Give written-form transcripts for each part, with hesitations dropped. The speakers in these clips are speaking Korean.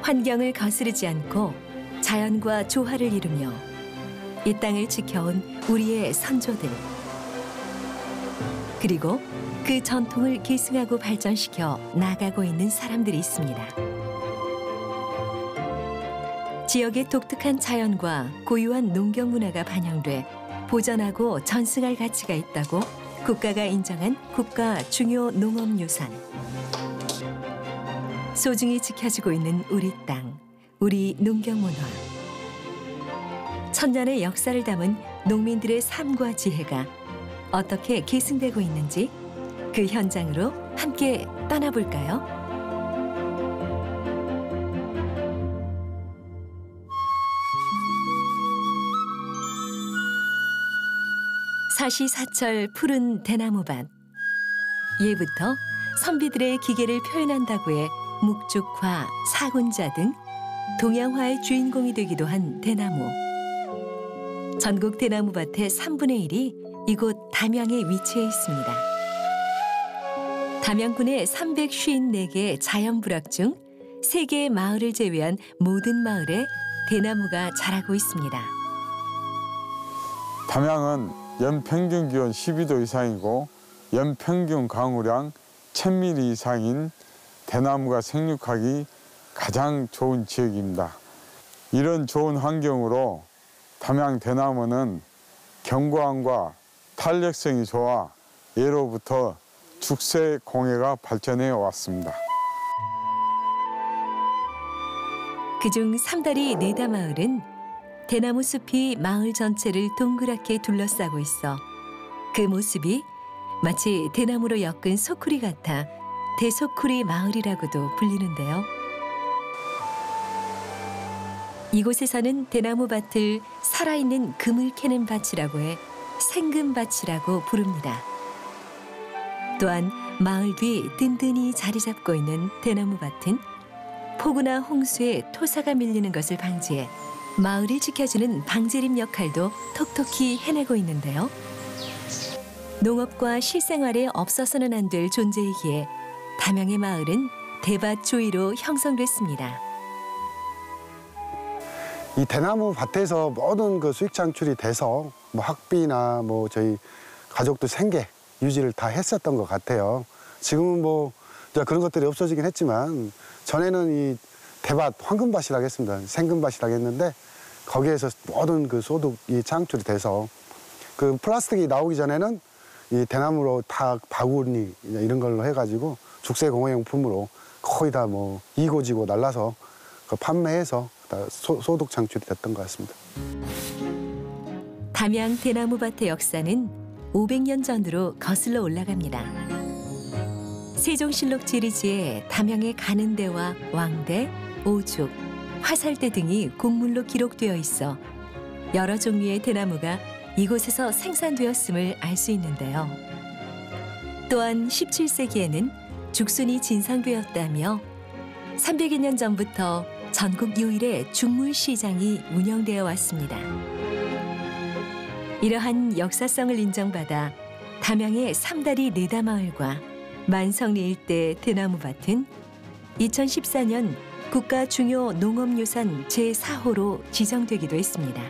환경을 거스르지 않고 자연과 조화를 이루며 이 땅을 지켜온 우리의 선조들, 그리고 그 전통을 계승하고 발전시켜 나가고 있는 사람들이 있습니다. 지역의 독특한 자연과 고유한 농경 문화가 반영돼 보존하고 전승할 가치가 있다고 국가가 인정한 국가 중요 농업유산. 소중히 지켜지고 있는 우리 땅, 우리 농경 문화. 천년의 역사를 담은 농민들의 삶과 지혜가 어떻게 계승되고 있는지 그 현장으로 함께 떠나볼까요? 사시사철 푸른 대나무밭. 예부터 선비들의 기계를 표현한다고 해 묵죽화, 사군자 등 동양화의 주인공이 되기도 한 대나무. 전국 대나무밭의 3분의 1이 이곳 담양에 위치해 있습니다. 담양군의 354개 자연부락 중 3개의 마을을 제외한 모든 마을에 대나무가 자라고 있습니다. 담양은 연평균 기온 12도 이상이고 연평균 강우량 1000mm 이상인 대나무가 생육하기 가장 좋은 지역입니다. 이런 좋은 환경으로 담양 대나무는 견고함과 탄력성이 좋아 예로부터 죽새 공예가 발전해 왔습니다. 그중 삼다리 네다 마을은 대나무 숲이 마을 전체를 동그랗게 둘러싸고 있어 그 모습이 마치 대나무로 엮은 소쿠리 같아 대소쿠리 마을이라고도 불리는데요. 이곳에서는 대나무밭을 살아있는 금을 캐는 밭이라고 해 생금밭이라고 부릅니다. 또한 마을 뒤 든든히 자리 잡고 있는 대나무밭은 폭우나 홍수에 토사가 밀리는 것을 방지해 마을을 지켜주는 방제림 역할도 톡톡히 해내고 있는데요. 농업과 실생활에 없어서는 안 될 존재이기에 담양의 마을은 대밭 조이로 형성됐습니다. 이 대나무 밭에서 모든 그 수익 창출이 돼서 뭐 학비나 뭐 저희 가족도 생계 유지를 다 했었던 것 같아요. 지금은 뭐 그런 것들이 없어지긴 했지만 전에는 이 대밭 황금밭이라고 했습니다. 생금밭이라고 했는데 거기에서 모든 그 소득이 창출이 돼서 그 플라스틱이 나오기 전에는 이 대나무로 다 바구니 이런 걸로 해가지고 죽새 공예용품으로 거의 다 뭐 이고지고 날라서 그 판매해서 다 소득 창출이 됐던 것 같습니다. 담양 대나무밭의 역사는 500년 전으로 거슬러 올라갑니다. 세종실록 지리지에 담양의 가는대와 왕대, 오죽, 화살대 등이 곡물로 기록되어 있어 여러 종류의 대나무가 이곳에서 생산되었음을 알 수 있는데요. 또한 17세기에는 죽순이 진상되었다며 300여 년 전부터 전국 유일의 죽물시장이 운영되어 왔습니다. 이러한 역사성을 인정받아 담양의 삼다리 네다 마을과 만성리 일대 대나무밭은 2014년 국가 중요 농업유산 제4호로 지정되기도 했습니다.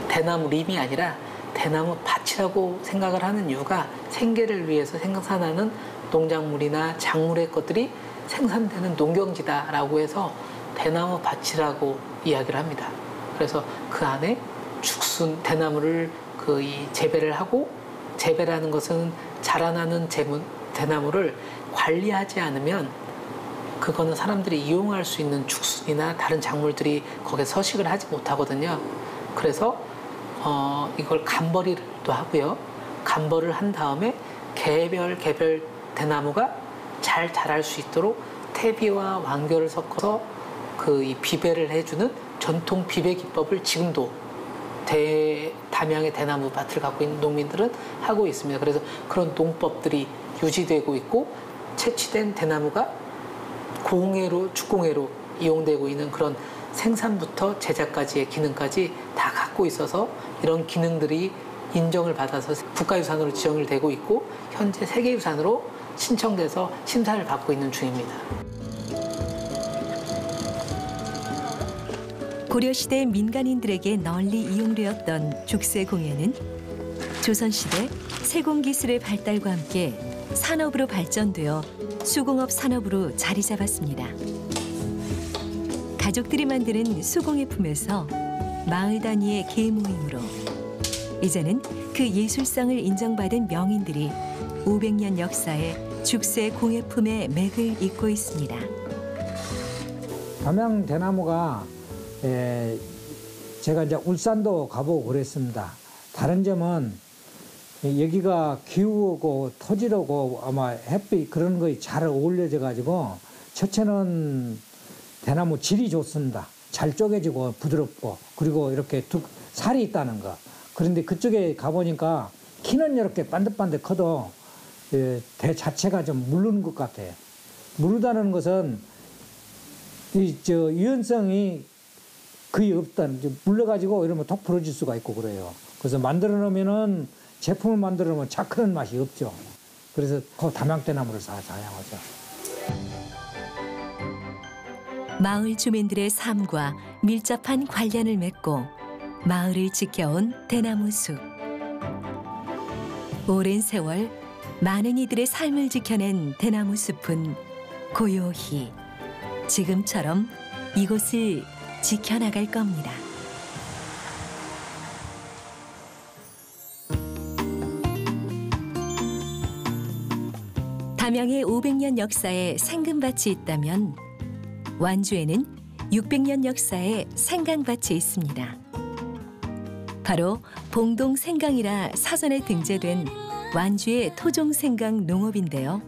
대나무 림이 아니라 대나무 밭이라고 생각을 하는 이유가 생계를 위해서 생산하는 농작물이나 작물의 것들이 생산되는 농경지다라고 해서 대나무 밭이라고 이야기를 합니다. 그래서 그 안에 죽순 대나무를 재배를 하고, 재배라는 것은 자라나는 대나무를 관리하지 않으면 그거는 사람들이 이용할 수 있는 죽순이나 다른 작물들이 거기에 서식을 하지 못하거든요. 그래서 이걸 간벌이도 하고요. 간벌을 한 다음에 개별 대나무가 잘 자랄 수 있도록 퇴비와 완결을 섞어서 이 비배를 해주는 전통 비배 기법을 지금도 담양의 대나무 밭을 갖고 있는 농민들은 하고 있습니다. 그래서 그런 농법들이 유지되고 있고, 채취된 대나무가 죽공예로 이용되고 있는 그런 생산부터 제작까지의 기능까지 다 갖고 있어서 이런 기능들이 인정을 받아서 국가유산으로 지정이 되고 있고, 현재 세계유산으로 신청돼서 심사를 받고 있는 중입니다. 고려시대 민간인들에게 널리 이용되었던 죽쇠공예는 조선시대 세공기술의 발달과 함께 산업으로 발전되어 수공업 산업으로 자리 잡았습니다. 가족들이 만드는 수공예품에서 마을 단위의 계모임으로 이제는 그 예술성을 인정받은 명인들이 500년 역사의 죽쇠 공예품의 맥을 잇고 있습니다. 담양 대나무가 제가 이제 울산도 가보고 그랬습니다. 다른 점은 여기가 기후고 토지로고 아마 햇빛 그런 거에 잘 어울려져 가지고 첫째는 대나무 질이 좋습니다. 잘 쪼개지고 부드럽고 그리고 이렇게 살이 있다는 거. 그런데 그쪽에 가보니까 키는 이렇게 반듯반듯 커도 대 자체가 좀 무르는 것 같아요. 무르다는 것은 유연성이 거의 없다는, 물러가지고 이러면 톡 부러질 수가 있고 그래요. 그래서 만들어 놓으면은 제품을 만들어 놓으면 차크는 맛이 없죠. 그래서 그 담양대나무를 사용하죠. 마을 주민들의 삶과 밀접한 관련을 맺고 마을을 지켜온 대나무 숲. 오랜 세월 많은 이들의 삶을 지켜낸 대나무 숲은 고요히 지금처럼 이곳을 지켜나갈 겁니다. 담양의 500년 역사에 생금밭이 있다면 완주에는 600년 역사의 생강밭이 있습니다. 바로 봉동생강이라 사전에 등재된 완주의 토종생강 농업인데요.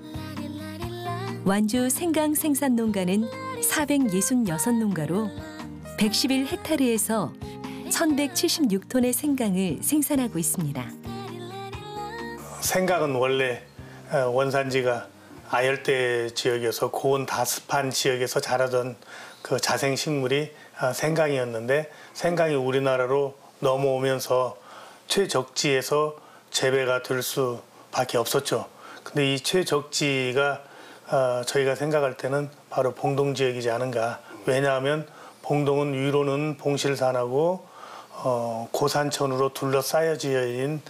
완주 생강 생산 농가는 466농가로 111헥타르에서 1176톤의 생강을 생산하고 있습니다. 생강은 원래 원산지가 아열대 지역에서 고온 다습한 지역에서 자라던 그 자생식물이 생강이었는데, 생강이 우리나라로 넘어오면서 최적지에서 재배가 될 수밖에 없었죠. 근데 이 최적지가 저희가 생각할 때는 바로 봉동 지역이지 않은가. 왜냐하면 봉동은 위로는 봉실산하고 고산천으로 둘러싸여져 있는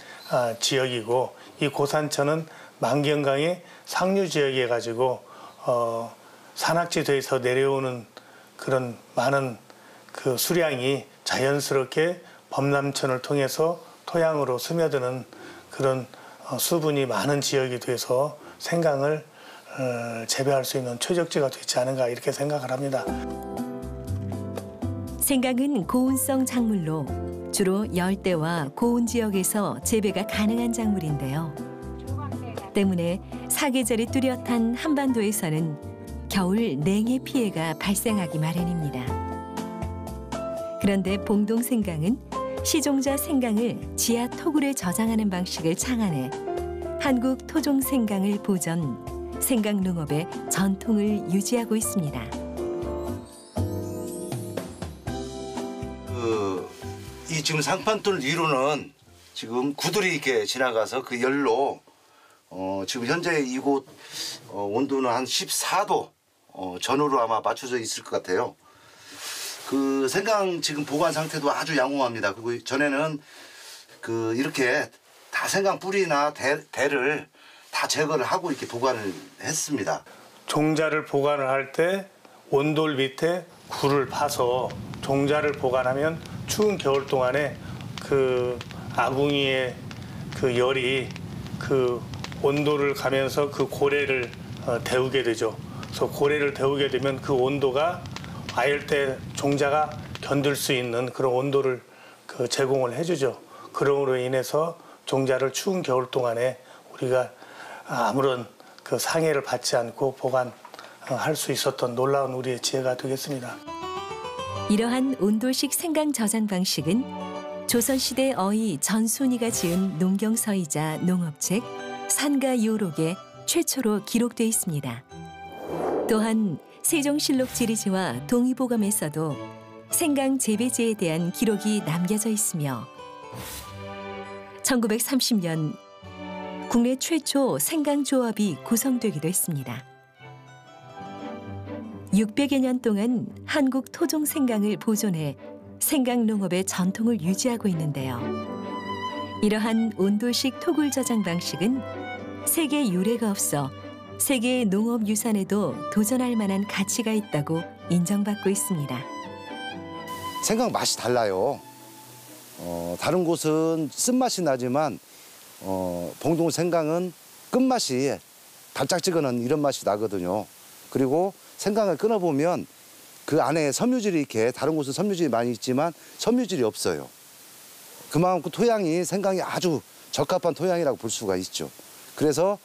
지역이고, 이 고산천은 만경강의 상류 지역에 가지고 산악지대에서 내려오는 그런 많은 그 수량이 자연스럽게 범람천을 통해서 토양으로 스며드는 그런 수분이 많은 지역이 돼서 생강을 재배할 수 있는 최적지가 되지 않은가 이렇게 생각을 합니다. 생강은 고온성 작물로 주로 열대와 고온 지역에서 재배가 가능한 작물인데요. 때문에 사계절이 뚜렷한 한반도에서는 겨울 냉해 피해가 발생하기 마련입니다. 그런데 봉동생강은 시종자 생강을 지하 토굴에 저장하는 방식을 창안해 한국 토종 생강을 보존, 생강 농업의 전통을 유지하고 있습니다. 이 지금 상판돌 위로는 지금 구들이 이렇게 지나가서 그 열로 지금 현재 이곳 온도는 한 14도 전후로 아마 맞춰져 있을 것 같아요. 그 생강 지금 보관 상태도 아주 양호합니다. 그리고 전에는 그 이렇게 다 생강 뿌리나 대를 다 제거를 하고 이렇게 보관을 했습니다. 종자를 보관을 할 때 온돌 밑에 굴을 파서 종자를 보관하면 추운 겨울 동안에 그 아궁이의 그 열이 그 온도를 가면서 그 고래를 데우게 되죠. 그래서 고래를 데우게 되면 그 온도가 아열대 종자가 견딜 수 있는 그런 온도를 그 제공을 해주죠. 그러므로 인해서 종자를 추운 겨울 동안에 우리가 아무런 그 상해를 받지 않고 보관할 수 있었던 놀라운 우리의 지혜가 되겠습니다. 이러한 온돌식 생강 저장 방식은 조선시대 어이 전순이가 지은 농경서이자 농업책 산가요록에 최초로 기록돼 있습니다. 또한 세종실록 지리지와 동의보감에서도 생강 재배지에 대한 기록이 남겨져 있으며 1930년 국내 최초 생강조합이 구성되기도 했습니다. 600여 년 동안 한국 토종 생강을 보존해 생강농업의 전통을 유지하고 있는데요. 이러한 온돌식 토굴 저장 방식은 세계 유례가 없어 세계의 농업유산에도 도전할 만한 가치가 있다고 인정받고 있습니다. 생강 맛이 달라요. 다른 곳은 쓴맛이 나지만 봉동 생강은 끝맛이 달짝지근한 이런 맛이 나거든요. 그리고 생강을 끊어보면 그 안에 섬유질이 이렇게 다른 곳은 섬유질이 많이 있지만 섬유질이 없어요. 그만큼 토양이 생강이 아주 적합한 토양이라고 볼 수가 있죠. 그래서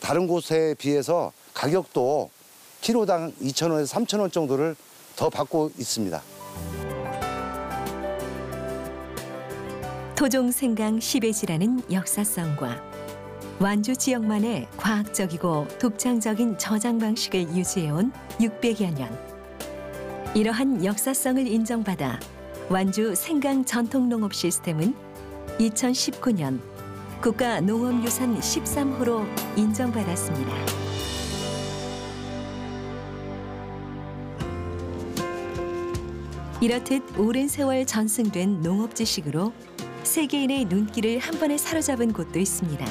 다른 곳에 비해서 가격도 키로당 2,000원에서 3,000원 정도를 더 받고 있습니다. 토종 생강 시베지라는 역사성과 완주 지역만의 과학적이고 독창적인 저장 방식을 유지해온 600여 년. 이러한 역사성을 인정받아 완주 생강 전통농업 시스템은 2019년 국가농업유산 13호로 인정받았습니다. 이렇듯 오랜 세월 전승된 농업 지식으로 세계인의 눈길을 한 번에 사로잡은 곳도 있습니다.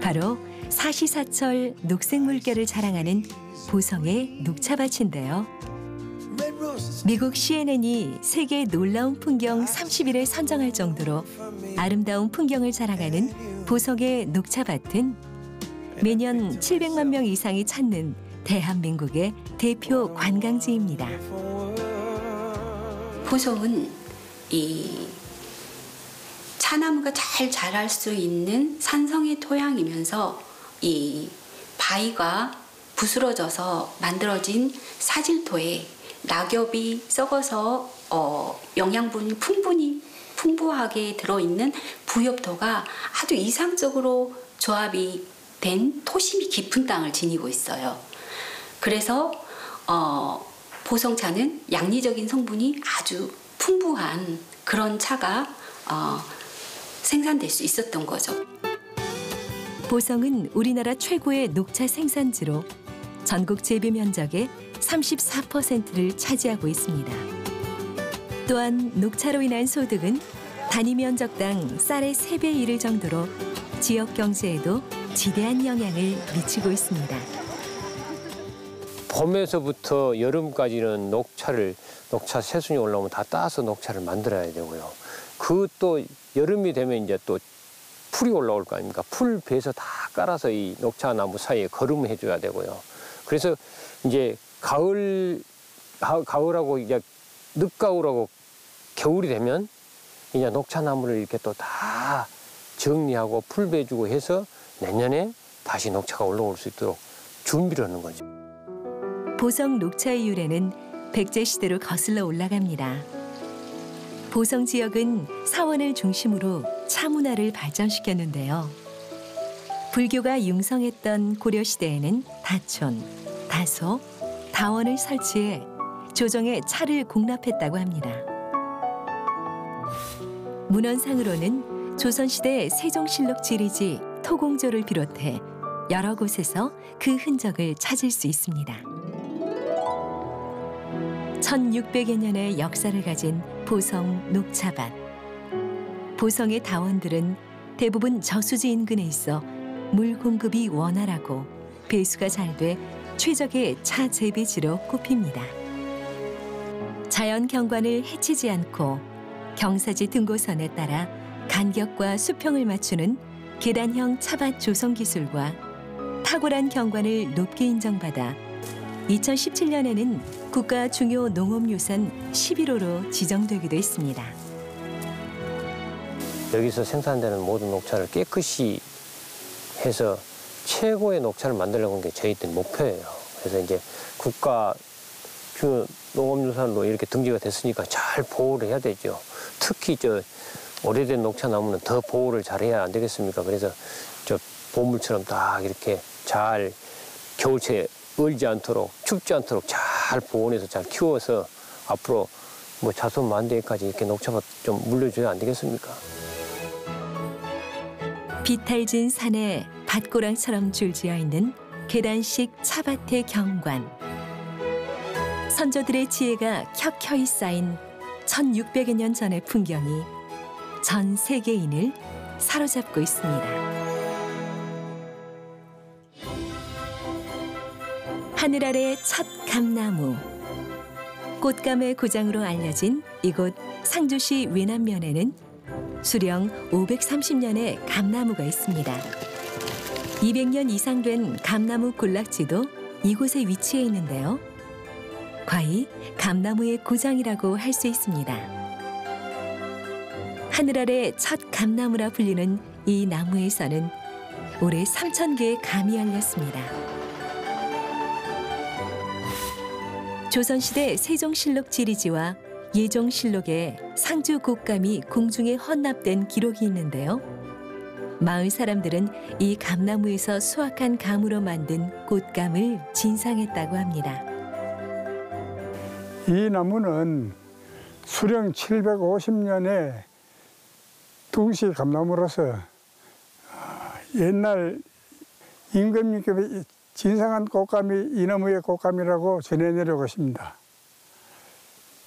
바로 사시사철 녹색 물결을 자랑하는 보성의 녹차밭인데요. 미국 CNN이 세계 놀라운 풍경 30위를 선정할 정도로 아름다운 풍경을 자랑하는 보성의 녹차밭은 매년 700만 명 이상이 찾는 대한민국의 대표 관광지입니다. 보성은 이 차나무가 잘 자랄 수 있는 산성의 토양이면서 이 바위가 부스러져서 만들어진 사질토에 낙엽이 썩어서 영양분이 풍부하게 들어있는 부엽토가 아주 이상적으로 조합이 된 토심이 깊은 땅을 지니고 있어요. 그래서 보성차는 양리적인 성분이 아주 풍부한 그런 차가 생산될 수 있었던 거죠. 보성은 우리나라 최고의 녹차 생산지로 전국 재배 면적의 34%를 차지하고 있습니다. 또한 녹차로 인한 소득은 단위 면적당 쌀의 3배 이를 정도로 지역 경제에도 지대한 영향을 미치고 있습니다. 봄에서부터 여름까지는 녹차 새순이 올라오면 다 따서 녹차를 만들어야 되고요. 그 또 여름이 되면 이제 또 풀이 올라올 거 아닙니까? 풀 베서 다 깔아서 이 녹차 나무 사이에 거름을 해줘야 되고요. 그래서 이제 가을하고 이제 늦가을하고 겨울이 되면 이제 녹차 나무를 이렇게 또 다 정리하고 풀 베주고 해서 내년에 다시 녹차가 올라올 수 있도록 준비를 하는 거죠. 보성 녹차의 유래는 백제 시대로 거슬러 올라갑니다. 보성 지역은 사원을 중심으로 차 문화를 발전시켰는데요. 불교가 융성했던 고려 시대에는 다촌, 다소, 다원을 설치해 조정에 차를 공납했다고 합니다. 문헌상으로는 조선시대 세종실록 지리지 토공조를 비롯해 여러 곳에서 그 흔적을 찾을 수 있습니다. 1600여 년의 역사를 가진 보성 녹차밭. 보성의 다원들은 대부분 저수지 인근에 있어 물 공급이 원활하고 배수가 잘 돼 최적의 차 재배지로 꼽힙니다. 자연 경관을 해치지 않고 경사지 등고선에 따라 간격과 수평을 맞추는 계단형 차밭 조성 기술과 탁월한 경관을 높게 인정받아 2017년에는 국가 중요 농업유산 11호로 지정되기도 했습니다. 여기서 생산되는 모든 녹차를 깨끗이 해서 최고의 녹차를 만들려고 하는 게 저희들 목표예요. 그래서 이제 국가 중요 농업유산으로 이렇게 등재가 됐으니까 잘 보호를 해야 되죠. 특히 오래된 녹차 나무는 더 보호를 잘해야 안 되겠습니까? 그래서 보물처럼 딱 이렇게 잘 겨울철에 얼지 않도록 춥지 않도록 잘 보온해서 잘 키워서 앞으로 자손 만대까지 이렇게 녹차밭 좀 물려줘야 안 되겠습니까? 비탈진 산에 밭고랑처럼 줄지어 있는 계단식 차밭의 경관. 선조들의 지혜가 켜켜이 쌓인 1600여 년 전의 풍경이 전 세계인을 사로잡고 있습니다. 하늘 아래 첫 감나무. 꽃감의 고장으로 알려진 이곳 상주시 외남면에는 수령 530년의 감나무가 있습니다. 200년 이상 된 감나무 군락지도 이곳에 위치해 있는데요. 과히 감나무의 고장이라고 할 수 있습니다. 하늘 아래 첫 감나무라 불리는 이 나무에서는 올해 3,000개의 감이 열렸습니다. 조선시대 세종실록 지리지와 예종실록에 상주 곶감이 궁중에 헌납된 기록이 있는데요. 마을 사람들은 이 감나무에서 수확한 감으로 만든 곶감을 진상했다고 합니다. 이 나무는 수령 750년에 둥시 감나무로서 옛날 임금님께 진상한 곶감이 이 나무의 곶감이라고 전해 내려오고 있습니다.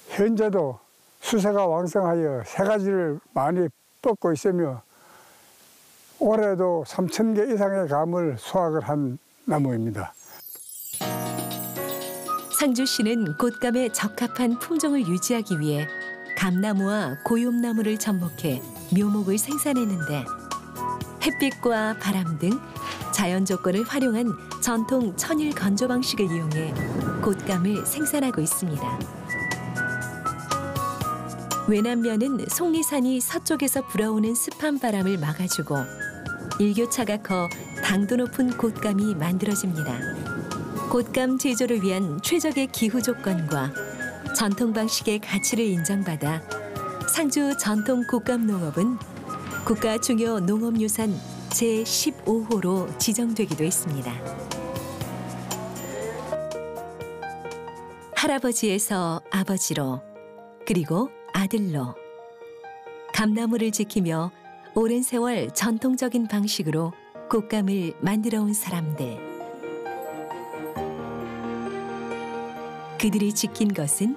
현재도 수세가 왕성하여 세 가지를 많이 뻗고 있으며 올해도 3,000개 이상의 감을 수확을 한 나무입니다. 상주시는 곶감에 적합한 품종을 유지하기 위해 감나무와 고욤나무를 접목해 묘목을 생산했는데 햇빛과 바람 등 자연 조건을 활용한 전통 천일 건조 방식을 이용해 곶감을 생산하고 있습니다. 외남면은 속리산이 서쪽에서 불어오는 습한 바람을 막아주고 일교차가 커 당도 높은 곶감이 만들어집니다. 곶감 제조를 위한 최적의 기후 조건과 전통 방식의 가치를 인정받아 상주 전통 곶감 농업은 국가 중요 농업유산 제15호로 지정되기도 했습니다. 할아버지에서 아버지로 그리고 아들로 감나무를 지키며 오랜 세월 전통적인 방식으로 곶감을 만들어온 사람들. 그들이 지킨 것은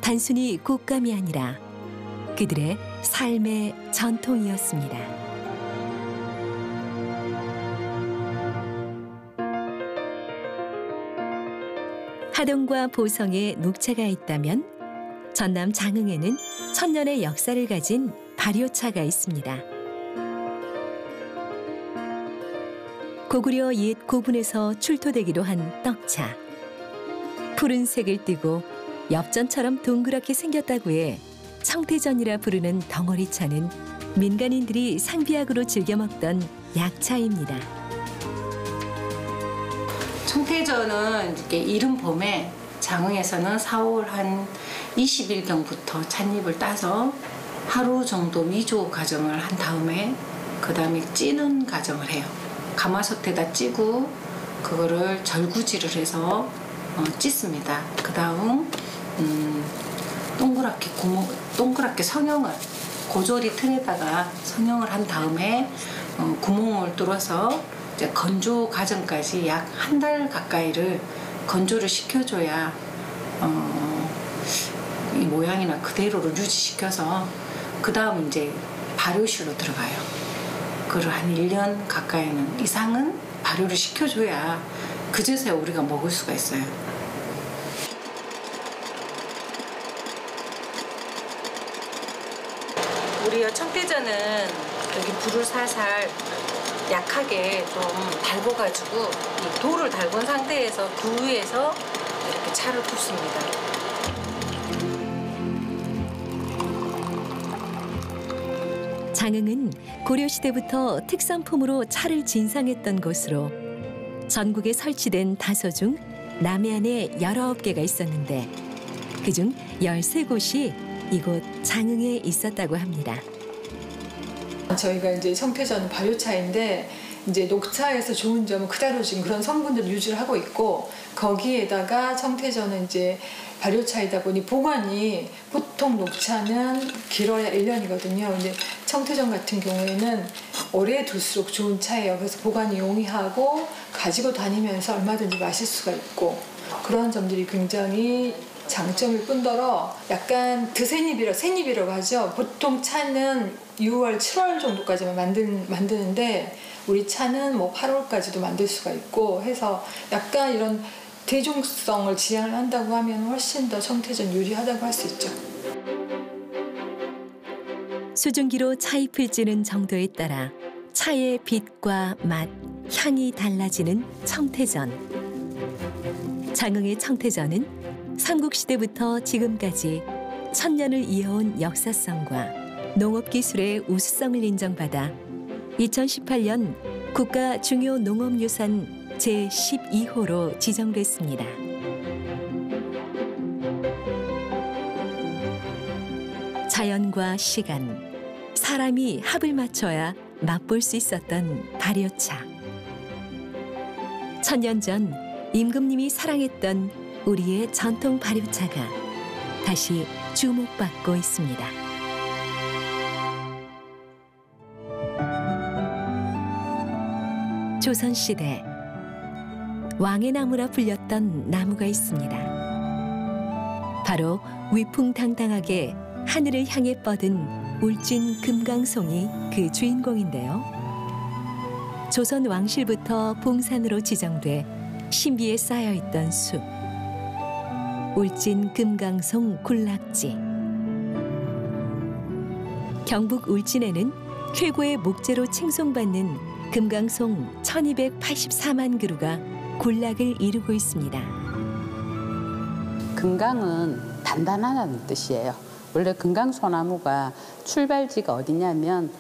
단순히 곶감이 아니라 그들의 삶의 전통이었습니다. 하동과 보성에 녹차가 있다면 전남 장흥에는 천년의 역사를 가진 발효차가 있습니다. 고구려 옛 고분에서 출토되기도 한 떡차. 푸른색을 띠고 엽전처럼 동그랗게 생겼다고 해 청태전이라 부르는 덩어리차는 민간인들이 상비약으로 즐겨 먹던 약차입니다. 청태전은 이렇게 이른 봄에 장흥에서는 4월 한 20일경부터 찻잎을 따서 하루 정도 미조 과정을 한 다음에 그 다음에 찌는 과정을 해요. 가마솥에다 찌고 그거를 절구질을 해서 찢습니다. 그 다음 동그랗게 성형을 고조리 틀에다가 성형을 한 다음에 구멍을 뚫어서 이제 건조 과정까지 약 한 달 가까이를 건조를 시켜줘야 이 모양이나 그대로를 유지시켜서 그 다음 이제 발효실로 들어가요. 그걸 한 1년 가까이는 이상은 발효를 시켜줘야 그제서야 우리가 먹을 수가 있어요. 우리가 청태전은 여기 불을 살살 약하게 좀 달궈가지고 이 돌을 달군 상태에서 그 위에서 이렇게 차를 붓습니다. 장흥은 고려시대부터 특산품으로 차를 진상했던 곳으로 전국에 설치된 다소 중 남해안에 19개가 있었는데 그중 13곳이 이곳 장흥에 있었다고 합니다. 저희가 이제 청태전 발효차인데 이제 녹차에서 좋은 점은 그대로 지금 그런 성분들을 유지를 하고 있고 거기에다가 청태전은 이제 발효차이다 보니 보관이 보통 녹차는 길어야 1년이거든요. 근데 청태전 같은 경우에는 오래 둘수록 좋은 차예요. 그래서 보관이 용이하고 가지고 다니면서 얼마든지 마실 수가 있고 그런 점들이 굉장히 장점일 뿐더러 약간 새잎이라고 하죠. 보통 차는 6월, 7월 정도까지만 만드는데 우리 차는 뭐 8월까지도 만들 수가 있고 해서 약간 이런 대중성을 지향을 한다고 하면 훨씬 더 청태전 유리하다고 할 수 있죠. 수증기로 차잎을 찌는 정도에 따라 차의 빛과 맛, 향이 달라지는 청태전. 장흥의 청태전은 삼국시대부터 지금까지 천년을 이어온 역사성과 농업기술의 우수성을 인정받아 2018년 국가 중요 농업유산 제12호로 지정됐습니다. 자연과 시간, 사람이 합을 맞춰야 맛볼 수 있었던 발효차. 천년 전 임금님이 사랑했던 우리의 전통 발효차가 다시 주목받고 있습니다. 조선시대 왕의 나무라 불렸던 나무가 있습니다. 바로 위풍당당하게 하늘을 향해 뻗은 울진 금강송이 그 주인공인데요. 조선 왕실부터 봉산으로 지정돼 신비에 쌓여있던 숲. 울진 금강송 군락지. 경북 울진에는 최고의 목재로 칭송받는 금강송 1284만 그루가 군락을 이루고 있습니다. 금강은 단단하다는 뜻이에요. 원래 금강소나무가 출발지가 어디냐면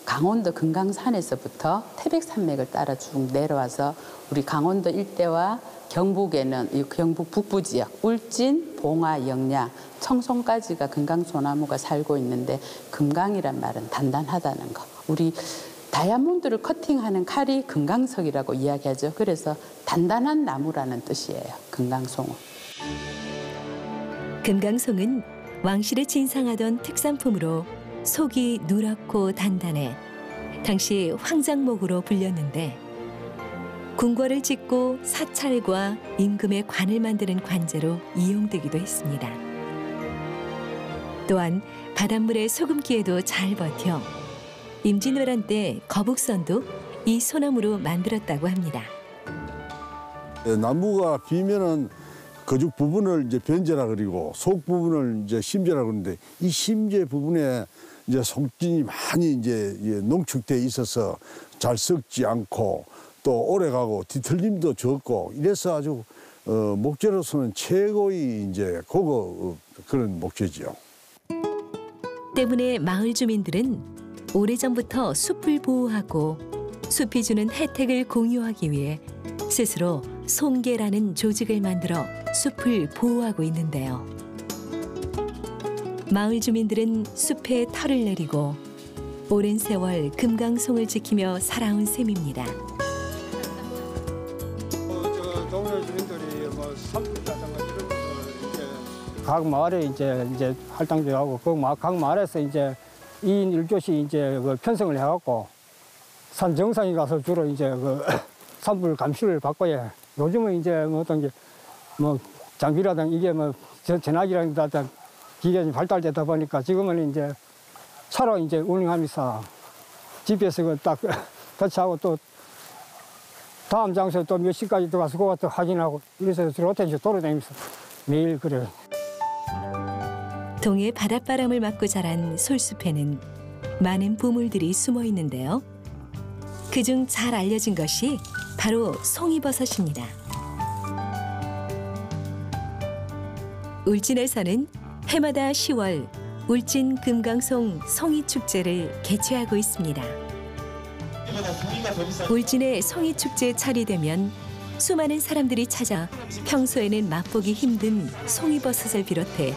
강원도 금강산에서부터 태백산맥을 따라 쭉 내려와서 우리 강원도 일대와 경북에는 이 경북 북부 지역 울진, 봉화, 영양, 청송까지가 금강소나무가 살고 있는데 금강이란 말은 단단하다는 거. 우리 다이아몬드를 커팅하는 칼이 금강석이라고 이야기하죠. 그래서 단단한 나무라는 뜻이에요. 금강송은. 금강송은 왕실을 진상하던 특산품으로 속이 누렇고 단단해 당시 황장목으로 불렸는데 궁궐을 짓고 사찰과 임금의 관을 만드는 관제로 이용되기도 했습니다. 또한 바닷물의 소금기에도 잘 버텨 임진왜란 때 거북선도 이 소나무로 만들었다고 합니다. 나무가 비면은 거죽 부분을 이제 변제라 그리고 속 부분을 이제 심제라 그러는데 이 심제 부분에 이제 속진이 많이 이제 농축돼 있어서 잘 썩지 않고 또 오래가고 뒤틀림도 적고 이래서 아주 목재로서는 최고의 이제 고급 그런 목재지요. 때문에 마을 주민들은 오래전부터 숲을 보호하고 숲이 주는 혜택을 공유하기 위해 스스로 송계라는 조직을 만들어 숲을 보호하고 있는데요. 마을 주민들은 숲에 털을 내리고 오랜 세월 금강송을 지키며 살아온 셈입니다. 동네 주민들이 뭐 산불이라든가 이런 거 이제 각 마을에 이제 할당제하고 각 마을에서 이제 2인 1조씩 이제 그 편성을 해갖고 산 정상에 가서 주로 이제 그 산불 감시를 받고 예. 요즘은 이제 어떤 게 뭐 장비라든 이게 뭐 전화기라든가 기계가 발달되다 보니까 지금은 이제 차로 이제 운행하면서 GPS가 딱 터치하고 또 다음 장소에 또 몇 시까지 들어가서 그거 또 확인하고 이래서 로테이션 돌아다니면서 매일 그래요. 동해 바닷바람을 맞고 자란 솔숲에는 많은 보물들이 숨어 있는데요. 그중 잘 알려진 것이 바로 송이버섯입니다. 울진에서는 해마다 10월 울진 금강송 송이축제를 개최하고 있습니다. 울진의 송이축제 철이 되면 수많은 사람들이 찾아 평소에는 맛보기 힘든 송이버섯을 비롯해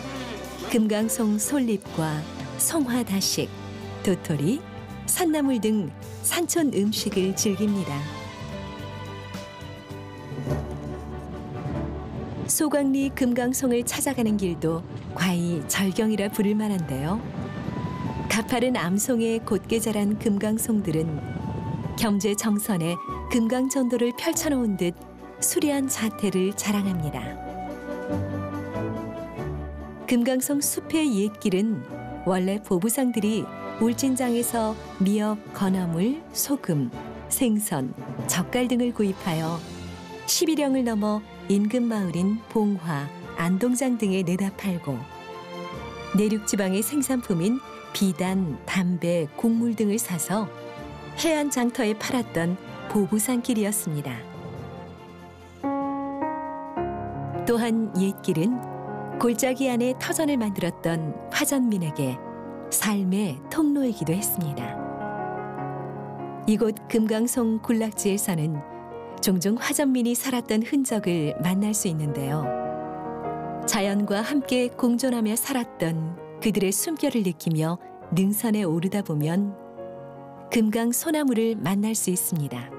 금강송 솔잎과 송화다식, 도토리, 산나물 등 산촌 음식을 즐깁니다. 소광리 금강송을 찾아가는 길도 과히 절경이라 부를 만한데요. 가파른 암송에 곧게 자란 금강송들은 겸재 정선에 금강전도를 펼쳐놓은 듯 수려한 자태를 자랑합니다. 금강송 숲의 옛길은 원래 보부상들이 울진장에서 미역, 건어물, 소금, 생선, 젓갈 등을 구입하여 11영을 넘어 인근 마을인 봉화, 안동장 등에 내다 팔고 내륙지방의 생산품인 비단, 담배, 곡물 등을 사서 해안 장터에 팔았던 보부상길이었습니다. 또한 옛길은 골짜기 안에 터전을 만들었던 화전민에게 삶의 통로이기도 했습니다. 이곳 금강송 군락지에서는 종종 화전민이 살았던 흔적을 만날 수 있는데요. 자연과 함께 공존하며 살았던 그들의 숨결을 느끼며 능선에 오르다 보면 금강 소나무를 만날 수 있습니다.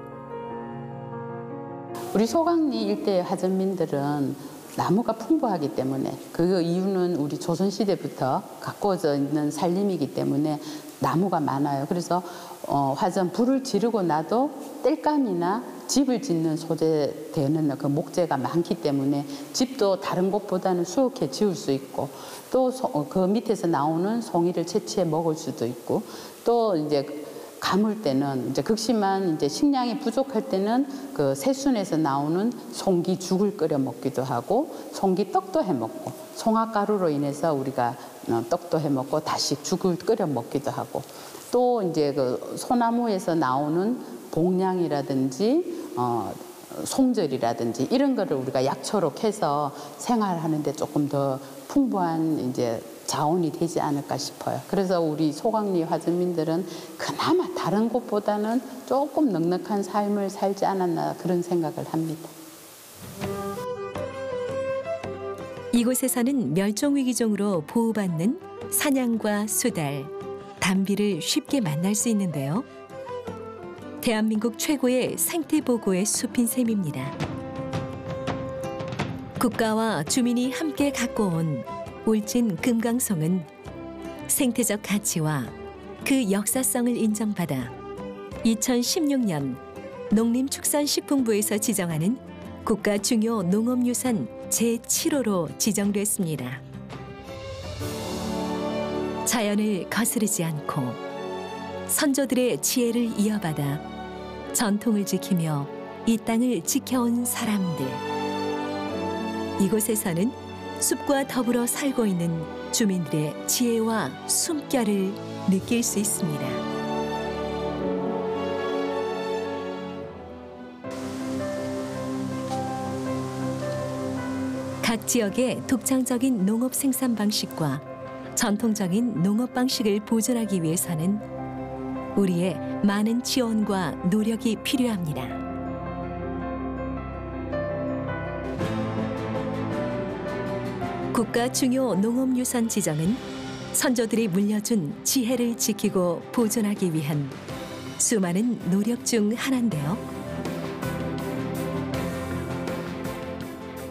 우리 소강리 일대의 화전민들은 나무가 풍부하기 때문에 그 이유는 우리 조선시대부터 가꾸어져 있는 살림이기 때문에 나무가 많아요. 그래서 화전 불을 지르고 나도 땔감이나 집을 짓는 소재되는 그 목재가 많기 때문에 집도 다른 곳보다는 수월하게 지을 수 있고 또 그 밑에서 나오는 송이를 채취해 먹을 수도 있고 또 이제 감을 때는 이제 극심한 이제 식량이 부족할 때는 그 새순에서 나오는 송기죽을 끓여 먹기도 하고 송기떡도 해 먹고 송화가루로 인해서 우리가 떡도 해 먹고 다시 죽을 끓여 먹기도 하고 또 이제 그 소나무에서 나오는 봉량이라든지 송절이라든지 이런 거를 우리가 약초로 캐서 생활하는데 조금 더 풍부한 이제 자원이 되지 않을까 싶어요. 그래서 우리 소강리 화전민들은 그나마 다른 곳보다는 조금 넉넉한 삶을 살지 않았나 그런 생각을 합니다. 이곳에서는 멸종위기종으로 보호받는 사냥과 수달, 담비를 쉽게 만날 수 있는데요. 대한민국 최고의 생태보고의 숲인 셈입니다. 국가와 주민이 함께 갖고 온 울진 금강송은 생태적 가치와 그 역사성을 인정받아 2016년 농림축산식품부에서 지정하는 국가 중요 농업유산 제7호로 지정됐습니다. 자연을 거스르지 않고 선조들의 지혜를 이어받아 전통을 지키며 이 땅을 지켜온 사람들. 이곳에서는 숲과 더불어 살고 있는 주민들의 지혜와 숨결을 느낄 수 있습니다. 각 지역의 독창적인 농업 생산 방식과 전통적인 농업 방식을 보존하기 위해서는 우리의 많은 지원과 노력이 필요합니다. 국가 중요 농업유산 지정은 선조들이 물려준 지혜를 지키고 보존하기 위한 수많은 노력 중 하나인데요.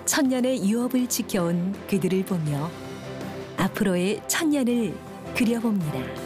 천년의 유업을 지켜온 그들을 보며 앞으로의 천년을 그려봅니다.